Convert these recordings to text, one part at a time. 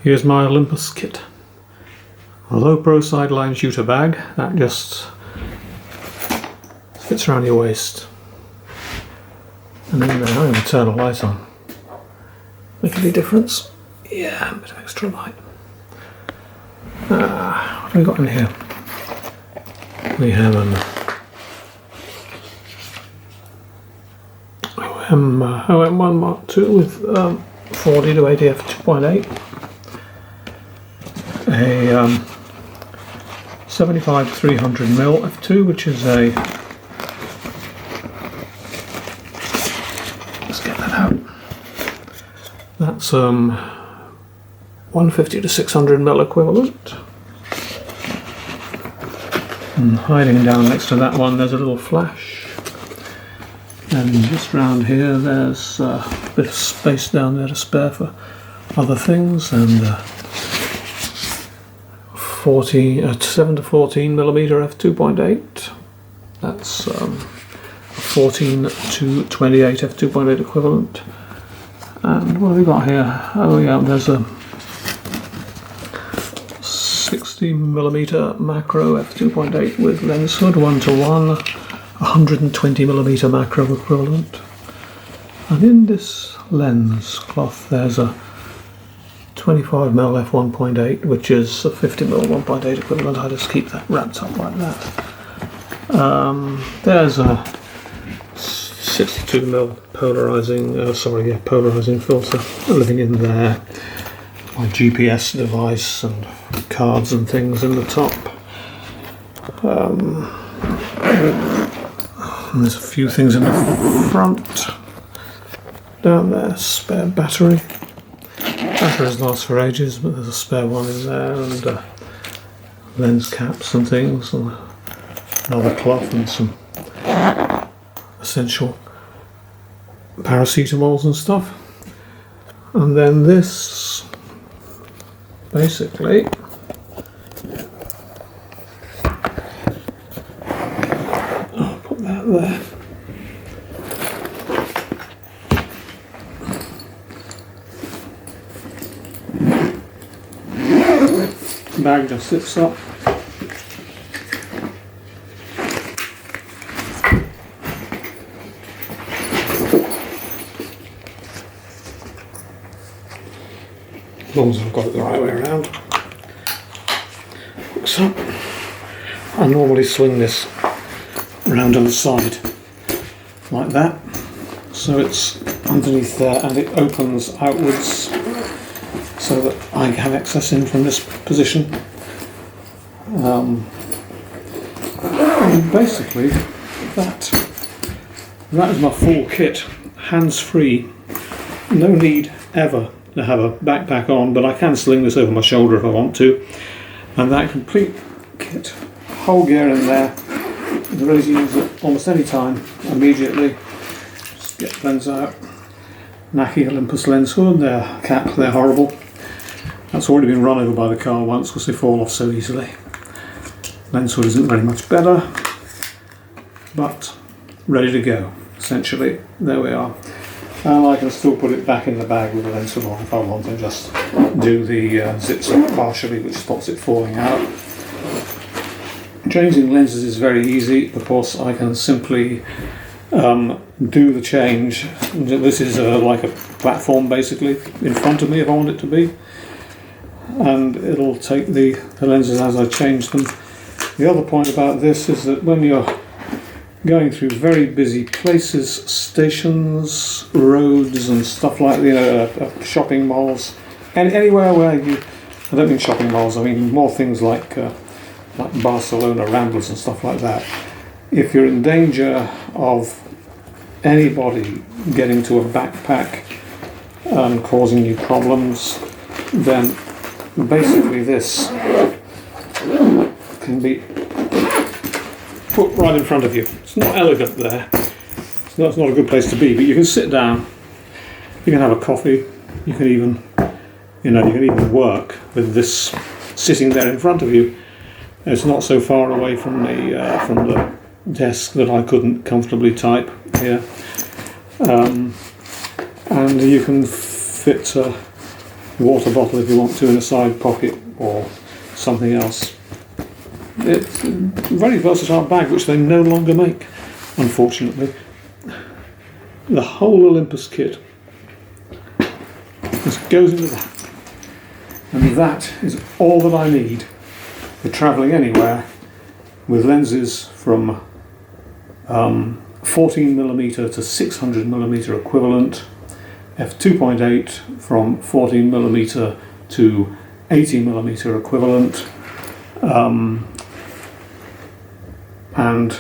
Here's my Olympus kit. A Lowepro Sideline shooter bag that just fits around your waist. And then I'm going to turn a light on. Make any difference? Yeah, a bit of extra light. What have we got in here? We have an OM1 Mark II with 40 to 80 f2.8. A 75 300mm f2, which is a, let's get that out, that's 150 to 600mm equivalent. And hiding down next to that one there's a little flash, and just round here there's a bit of space down there to spare for other things, and 7 to 14mm f2.8. That's 14 to 28 f2.8 equivalent. And what have we got here? Oh yeah, there's a 60mm macro f2.8 with lens hood 1:1, 120mm macro equivalent. And in this lens cloth there's a 25mm f1.8, which is a 50mm 1.8 equivalent. I just keep that wrapped up like that. There's a 62mm polarizing filter living in there. My GPS device and cards and things in the top. And there's a few things in the front. Down there, spare battery. Batteries last for ages, but there's a spare one in there, and lens caps and things, and another cloth and some essential paracetamols and stuff. And then this, basically, I'll put that there. The bag just sits up. As long as I've got it the right way around. Hooks up. I normally swing this round on the side like that, so it's underneath there and it opens outwards, so that I have access in from this position. And basically, that is my full kit, hands-free. No need ever to have a backpack on, but I can sling this over my shoulder if I want to. And that complete kit, whole gear in there, I'm ready to use it almost any time, immediately. Just get the lens out. Knacky Olympus lens hood, they're horrible. That's already been run over by the car once because they fall off so easily. Lens hood isn't very much better, but ready to go, essentially. There we are. And I can still put it back in the bag with the lens hood on if I want, and just do the zips up partially, which stops it falling out. Changing lenses is very easy because I can simply do the change. This is like a platform basically in front of me if I want it to be, and it'll take the lenses as I change them. The other point about this is that when you're going through very busy places, stations, roads and stuff like shopping malls, and anywhere where I don't mean shopping malls, I mean more things like Barcelona ramblers and stuff like that. If you're in danger of anybody getting to a backpack and causing you problems, then basically this can be put right in front of you. It's not elegant there. It's not a good place to be, but you can sit down, you can have a coffee, you can even work with this sitting there in front of you. It's not so far away from the desk that I couldn't comfortably type here. And you can fit water bottle if you want to in a side pocket or something else. It's a very versatile bag which they no longer make, unfortunately. The whole Olympus kit just goes into that, and that is all that I need for travelling anywhere with lenses from 14mm to 600mm equivalent, f2.8 from 14mm to 80mm equivalent, and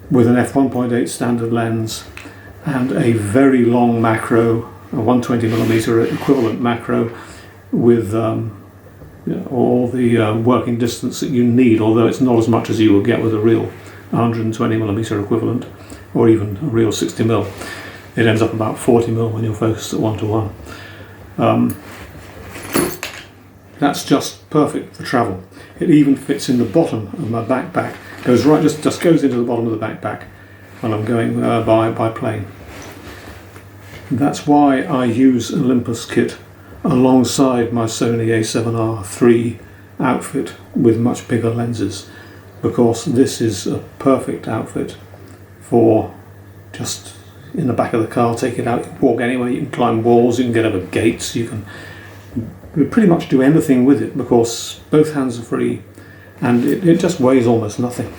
with an f1.8 standard lens and a very long macro, a 120mm equivalent macro with all the working distance that you need, although it's not as much as you will get with a real 120mm equivalent or even a real 60mm. It ends up about 40mm when you're focused at 1:1. That's just perfect for travel. It even fits in the bottom of my backpack. Goes right, just goes into the bottom of the backpack when I'm going by plane. That's why I use Olympus kit alongside my Sony A7R III outfit with much bigger lenses, because this is a perfect outfit for just in the back of the car, take it out, you can walk anywhere, you can climb walls, you can get over gates, you can pretty much do anything with it because both hands are free and it just weighs almost nothing.